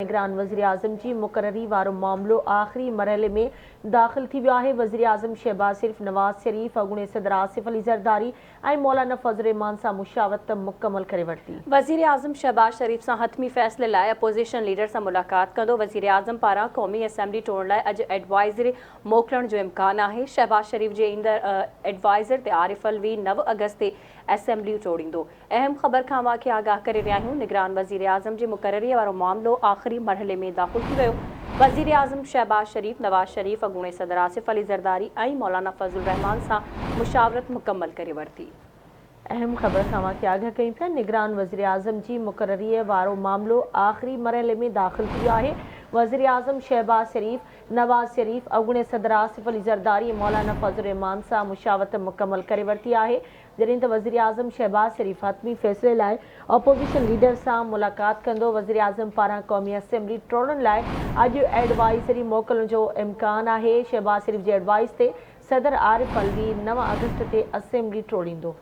निगरान वज़ीर आज़म जी मुक़ररी वारो मामलो आख़िरी मरहले में दाख़िल थी वियो आहे। वज़ीर आज़म शहबाज शरीफ़, नवाज़ शरीफ़, अॻूणे सदर आसिफ अली ज़रदारी ऐं मौलाना फज़ल रहमान सां मुशावरत मुकमल करे वरिती। वज़ीर आज़म शहबाज शरीफ़ सां हतमी फ़ैसिले लाइ अपोज़िशन लीडर सां मुलाक़ात कंदो। वज़ीर आज़म पारां क़ौमी असेंबली टोड़ण लाइ अॼु एडवाइज़री मोकिलण जो इम्कान आहे। शहबाज शरीफ़ जे ईंदड़ एडवाइज़र ते आरिफ अलवी 9 अगस्त ते असेंबली टोड़ींदो। अहम ख़बर खां वाक़े आगाह करे रहिया आहियूं। निगरान वज़ीर आज़म जी मुक़ररीअ वारो मामलो आख़िरी मरहले में दाख़िल थी वियो। वज़ीर आज़म शहबाज शरीफ़, नवाज़ शरीफ़, अॻूणे सदर आसिफ अली ज़रदारी ऐं मौलाना फज़ल रहमान सां मुशावरत मुकमल करे वरिती। अहम ख़बर खां वाक़े आगाह कयूं पिया। निगरान वज़ीर आज़म जी मुक़ररीअ वारो मामलो आख़िरी मरहले में दाख़िल थी वियो आहे। वज़ीर आज़म शहबाज शरीफ़, नवाज़ शरीफ़, अॻूणे सदर आसिफ अली ज़रदारी, मौलाना फज़ल रहमान सां मुशावरत मुकमल करे वरिती आहे। जॾहिं त वज़ीर आज़म शहबाज शरीफ़ हतमी फ़ैसिले लाइ अपोज़िशन लीडर सां मुलाक़ात कंदो। वज़ीर आज़म पारां क़ौमी असेंबली टोड़ण लाइ अॼु एडवाइज़री मोकिलण जो इम्कान आहे। शहबाज शरीफ़ जे एडवाइज़ ते सदर आरिफ अलवी 9 अगस्त ते असेंबली टोड़ींदो।